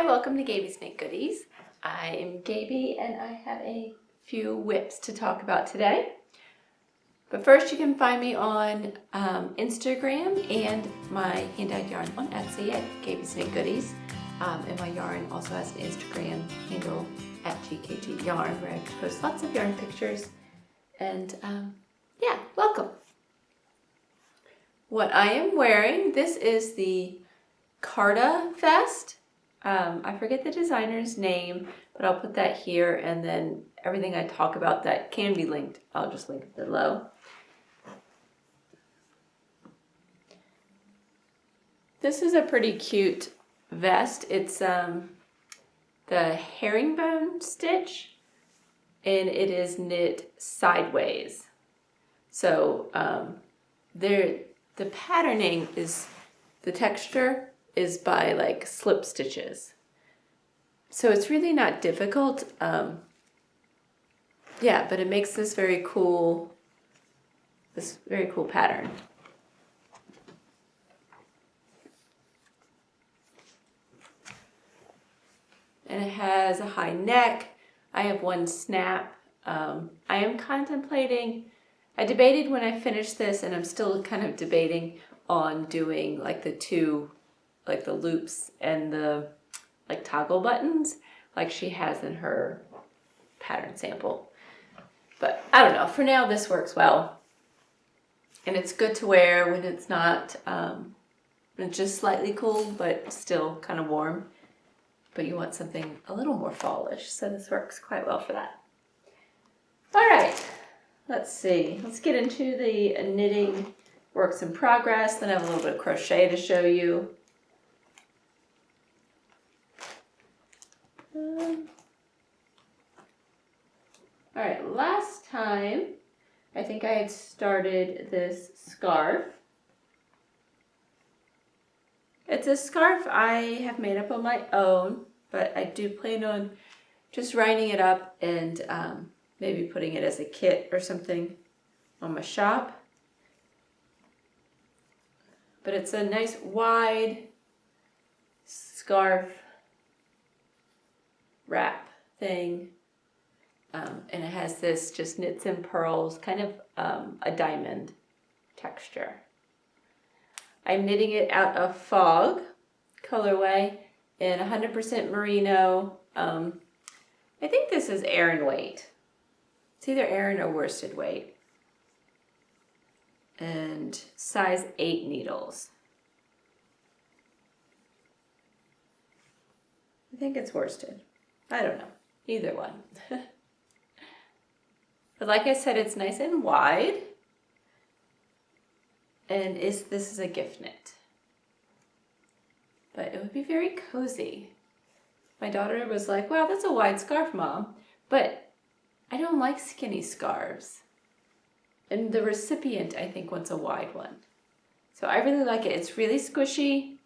Hi, welcome to Gabie's Knit Goodies. I am Gabie and I have a few whips to talk about today. But first you can find me on Instagram and my hand-dyed yarn on Etsy at Gabie's Knit Goodies. And my yarn also has an Instagram handle at GKG Yarn where I post lots of yarn pictures. And yeah, welcome. What I am wearing, this is the Garte vest. I forget the designer's name, but I'll put that here, and then everything I talk about that can be linked, I'll just link it below. This is a pretty cute vest. It's the herringbone stitch, and it is knit sideways. So the patterning is, the texture is by like slip stitches. So it's really not difficult. Yeah, but it makes this very cool pattern. And it has a high neck. I have one snap. I am contemplating, I debated when I finished this, and I'm still kind of debating on doing like the two, like the loops and the like toggle buttons like she has in her pattern sample. But I don't know, for now this works well. And it's good to wear when it's not, it's just slightly cool, but still kind of warm. But you want something a little more fallish, so this works quite well for that. All right, let's see. Let's get into the knitting works in progress. Then I have a little bit of crochet to show you. All right, last time I think I had started this scarf. It's a scarf I have made up on my own, but I do plan on just writing it up and maybe putting it as a kit or something on my shop. But it's a nice wide scarf wrap thing. And it has this just knits and pearls, kind of a diamond texture. I'm knitting it out of Fog colorway in 100% merino. I think this is Aran weight. It's either Aran or worsted weight. And size 8 needles. I think it's worsted. I don't know. Either one. But like I said, it's nice and wide. And this is a gift knit. But it would be very cozy. My daughter was like, wow, that's a wide scarf, Mom. But I don't like skinny scarves. And the recipient, I think, wants a wide one. So I really like it. It's really squishy.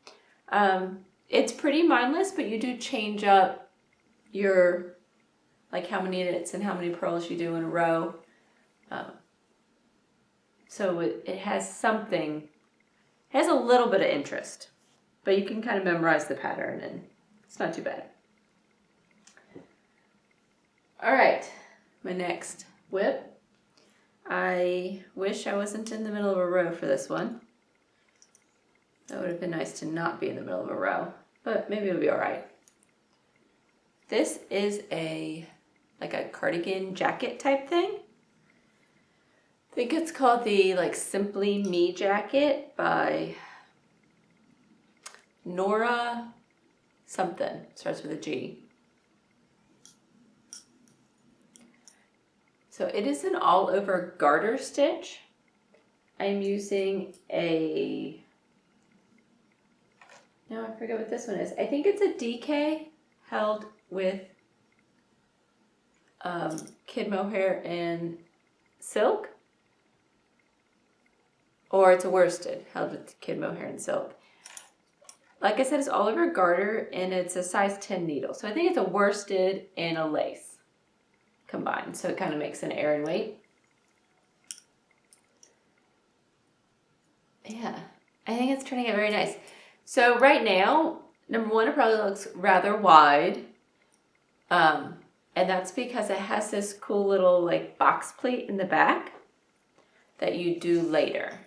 It's pretty mindless, but you do change up your, like how many knits and how many pearls you do in a row. So it has something, it has a little bit of interest, but you can kind of memorize the pattern and it's not too bad. All right, my next whip. I wish I wasn't in the middle of a row for this one. That would have been nice to not be in the middle of a row, but maybe it'll be all right. This is like a cardigan jacket type thing. I think it's called the like Simply Me jacket by Nora something, starts with a G. So it is an all over garter stitch. I'm using no, I forget what this one is. I think it's a DK held with kid mohair and silk. Or it's a worsted held with kid mohair and silk. Like I said, it's all over garter and it's a size 10 needle. So I think it's a worsted and a lace combined. So it kind of makes an Aran weight. Yeah, I think it's turning out very nice. So right now, Number one, it probably looks rather wide. And that's because it has this cool little like box pleat in the back that you do later.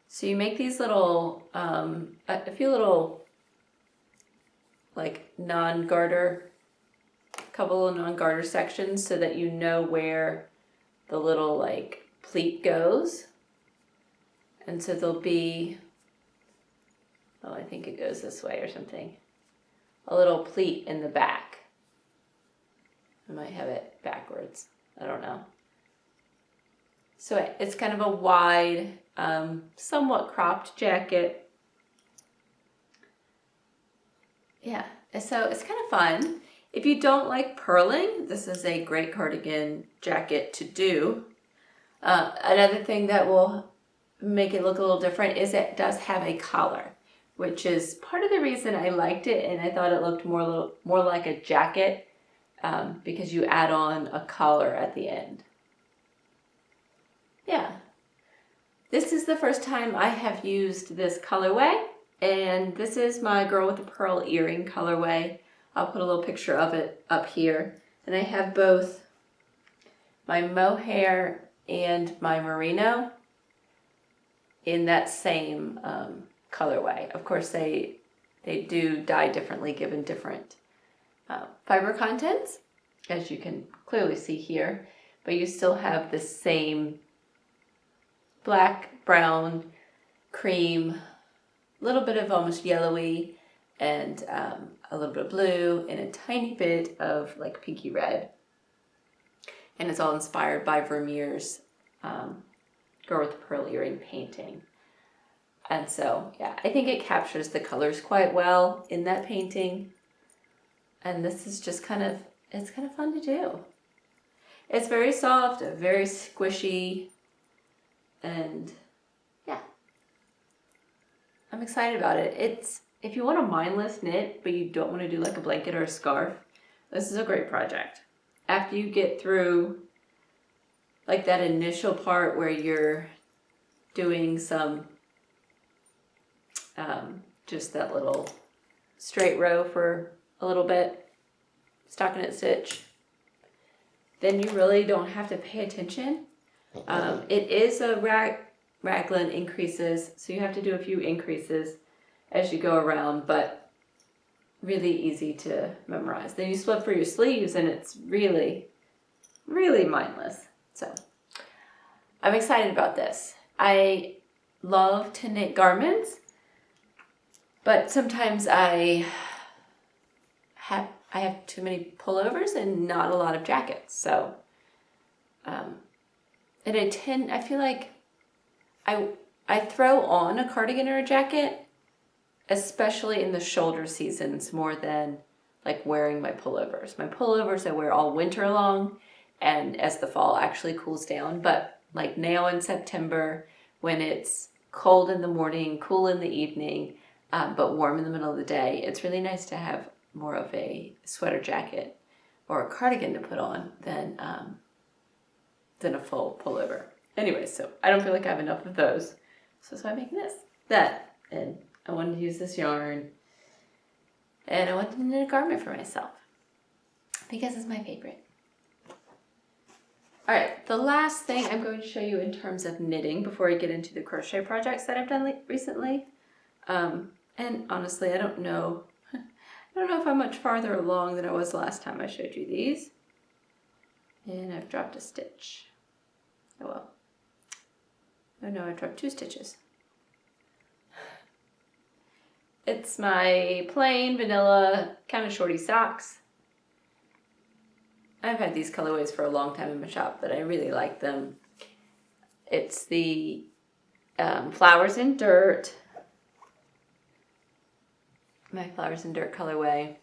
So you make these little, a few little like non-garter, couple of non-garter sections so that you know where the little like pleat goes. And so there'll be, oh, I think it goes this way or something. A little pleat in the back. I might have it backwards. I don't know. So it's kind of a wide, somewhat cropped jacket. Yeah, so it's kind of fun. If you don't like purling, this is a great cardigan jacket to do. Another thing that will make it look a little different is it does have a collar, which is part of the reason I liked it, and I thought it looked more like a jacket because you add on a collar at the end. Yeah, this is the first time I have used this colorway, and this is my Girl with a Pearl earring colorway. I'll put a little picture of it up here, and I have both my Mohair and my merino in that same colorway. Of course, they do dye differently given different fiber contents, as you can clearly see here, but you still have the same black, brown, cream, a little bit of almost yellowy, and a little bit of blue, and a tiny bit of like pinky red. And it's all inspired by Vermeer's Girl with a Pearl earring painting. And so, yeah, I think it captures the colors quite well in that painting. And this is just it's kind of fun to do. It's very soft, very squishy, and yeah, I'm excited about it. If you want a mindless knit, but you don't want to do like a blanket or a scarf, this is a great project. After you get through like that initial part where you're doing some just that little straight row for a little bit, stockinette stitch, then you really don't have to pay attention. It is a raglan increases, so you have to do a few increases as you go around, but really easy to memorize. Then you split for your sleeves, and it's really, really mindless. So I'm excited about this. I love to knit garments, but sometimes I have too many pullovers and not a lot of jackets. So, and I feel like I throw on a cardigan or a jacket, especially in the shoulder seasons, more than like wearing my pullovers. My pullovers I wear all winter long, and as the fall actually cools down. But like now in September, when it's cold in the morning, cool in the evening, but warm in the middle of the day, it's really nice to have more of a sweater jacket or a cardigan to put on than a full pullover. Anyway, so I don't feel like I have enough of those. So I'm making that, and I wanted to use this yarn, and I wanted to knit a garment for myself because it's my favorite. All right, the last thing I'm going to show you in terms of knitting before I get into the crochet projects that I've done recently. And honestly, I don't know if I'm much farther along than I was last time I showed you these. And I've dropped a stitch. Oh well. Oh no, I dropped 2 stitches. It's my plain vanilla kind of shorty socks. I've had these colorways for a long time in my shop, but I really like them. It's the Flowers in Dirt. My Flowers in Dirt colorway,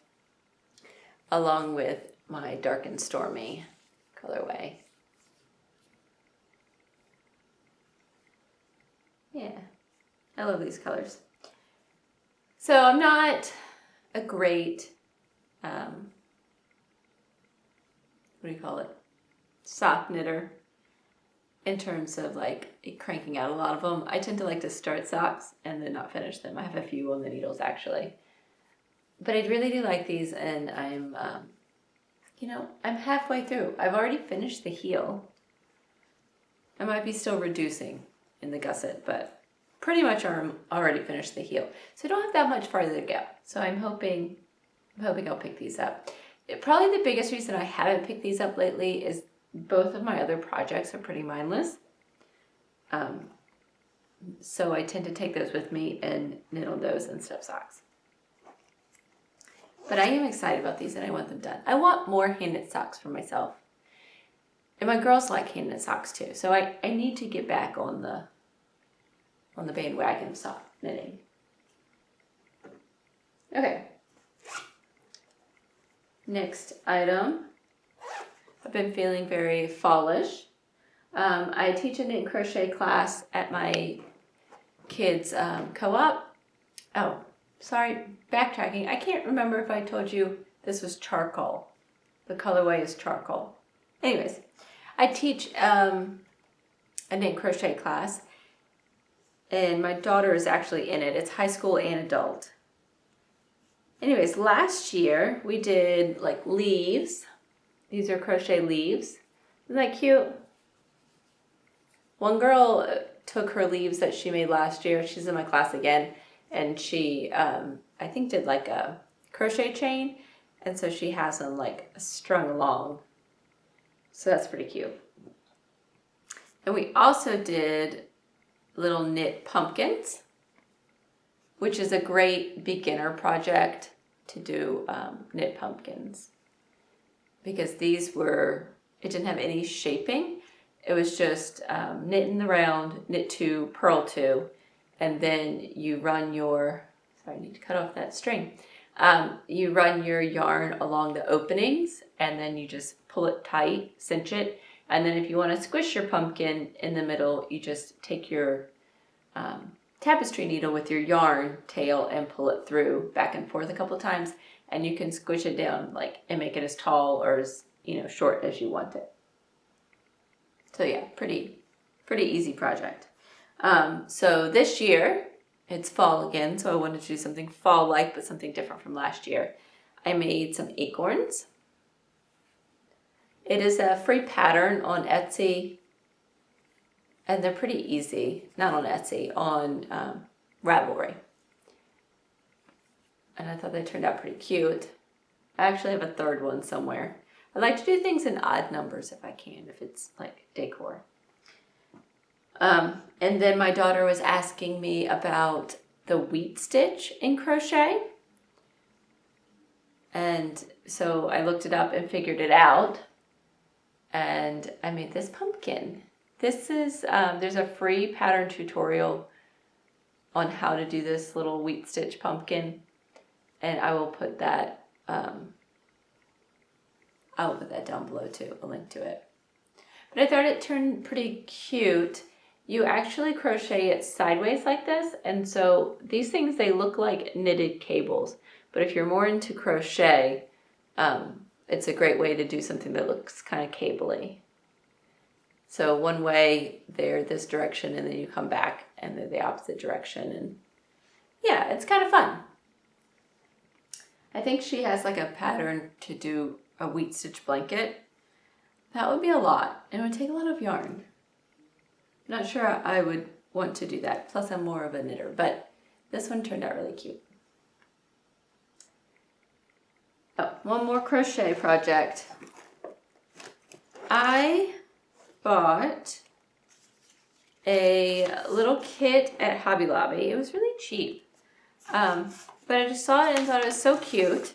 along with my Dark and Stormy colorway. Yeah, I love these colors. So I'm not a great, what do you call it, sock knitter. in terms of like cranking out a lot of them. I tend to like to start socks and then not finish them. I have a few on the needles actually. But I really do like these, and I'm, you know, I'm halfway through. I've already finished the heel. I might be still reducing in the gusset, but pretty much already finished the heel. So I don't have that much farther to go. So I'm hoping I'll pick these up. Probably the biggest reason I haven't picked these up lately is both of my other projects are pretty mindless. So I tend to take those with me and knit on those instead of socks. But I am excited about these and I want them done. I want more hand knit socks for myself. And my girls like hand knit socks too. So I need to get back on the bandwagon of sock knitting. Okay. Next item. I've been feeling very fallish. I teach a knit and crochet class at my kids' co-op. Oh, sorry, backtracking. I can't remember if I told you this was charcoal. The colorway is charcoal. Anyways, I teach a knit and crochet class, and my daughter is actually in it. It's high school and adult. Anyways, last year we did like leaves. These are crochet leaves. Isn't that cute? One girl took her leaves that she made last year. She's in my class again. And she, I think, did like a crochet chain. And so she has them like strung along. So that's pretty cute. And we also did little knit pumpkins, which is a great beginner project to do knit pumpkins. Because these were, it didn't have any shaping. It was just knit in the round, knit 2, purl 2, and then you run your, sorry, I need to cut off that string. You run your yarn along the openings, and then you just pull it tight, cinch it, and then if you want to squish your pumpkin in the middle, you just take your tapestry needle with your yarn tail and pull it through back and forth a couple of times, and you can squish it down like and make it as tall or as short as you want it. So yeah, pretty easy project. So this year it's fall again, so I wanted to do something fall-like but something different from last year. I made some acorns. It is a free pattern on Etsy, and they're pretty easy. Not on Etsy, on Ravelry. And I thought they turned out pretty cute. I actually have a third one somewhere. I like to do things in odd numbers if I can, if it's like decor. And then my daughter was asking me about the wheat stitch in crochet. And so I looked it up and figured it out. And I made this pumpkin. This is, there's a free pattern tutorial on how to do this little wheat stitch pumpkin. And I will put that, down below too, a link to it. But I thought it turned pretty cute. You actually crochet it sideways like this. And so these things, they look like knitted cables. But if you're more into crochet, it's a great way to do something that looks kind of cable-y. So one way they're this direction, and then you come back and they're the opposite direction. And yeah, it's kind of fun. I think she has like a pattern to do a wheat stitch blanket. That would be a lot, and it would take a lot of yarn. I'm not sure I would want to do that. Plus I'm more of a knitter, but this one turned out really cute. Oh, one more crochet project. I bought a little kit at Hobby Lobby. It was really cheap. But I just saw it and thought it was so cute.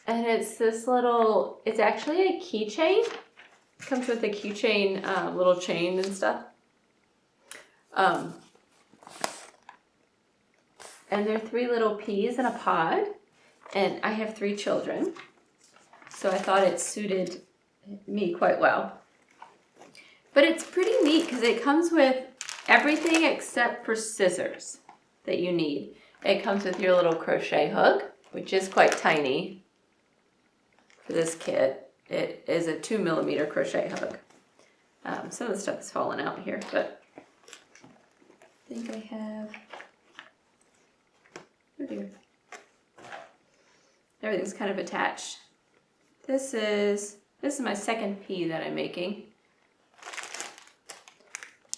And it's this little, it's actually a keychain. It comes with a keychain, little chain and stuff. And there are 3 little peas in a pod. And I have 3 children. So I thought it suited me quite well. But it's pretty neat because it comes with everything except for scissors that you need. It comes with your little crochet hook, which is quite tiny for this kit. it is a 2mm crochet hook. Some of the stuff is falling out here, but I think I have, oh dear, everything's kind of attached. This is my second pea that I'm making,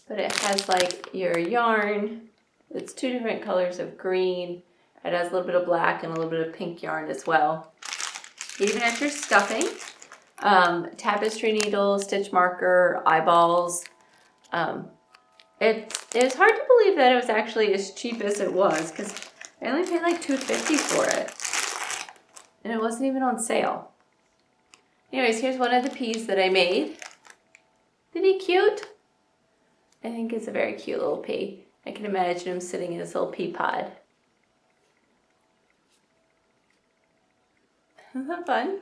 but it has like your yarn. It's 2 different colors of green. It has a little bit of black and a little bit of pink yarn as well. Even as you're stuffing, tapestry needle, stitch marker, eyeballs. It's hard to believe that it was actually as cheap as it was, because I only paid like $2.50 for it, and it wasn't even on sale. Anyways, here's one of the peas that I made. Isn't he cute? I think it's a very cute little pea. I can imagine him sitting in his little pea pod. Isn't that fun?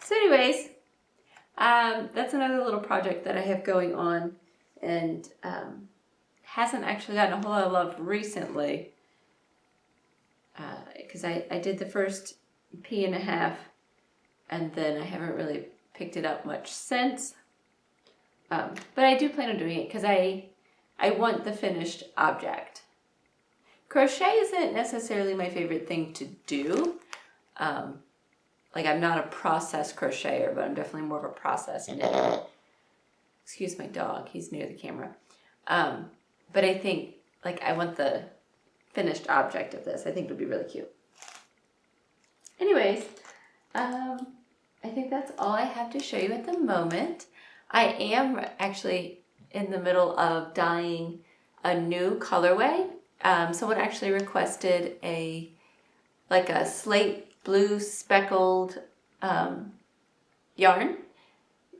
So anyways, that's another little project that I have going on, and hasn't actually gotten a whole lot of love recently, because I did the first pea and a half, and then I haven't really picked it up much since. But I do plan on doing it because I want the finished object. Crochet isn't necessarily my favorite thing to do. Like, I'm not a process crocheter, but I'm definitely more of a process knitter. Excuse my dog, he's near the camera. But I think, like, I want the finished object of this. I think it'll be really cute. Anyways, I think that's all I have to show you at the moment. I am actually in the middle of dyeing a new colorway. Someone actually requested a slate blue speckled yarn,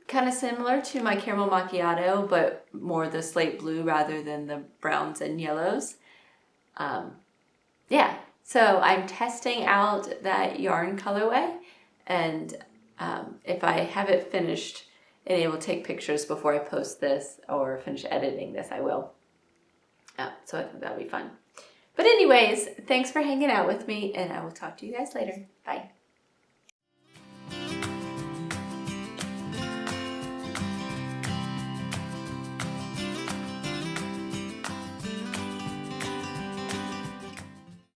kind of similar to my caramel macchiato, but more the slate blue rather than the browns and yellows. Yeah, so I'm testing out that yarn colorway, and if I have it finished and able to take pictures before I post this or finish editing this, I will. So I think that'll be fun. But anyways, thanks for hanging out with me, and I will talk to you guys later. Bye.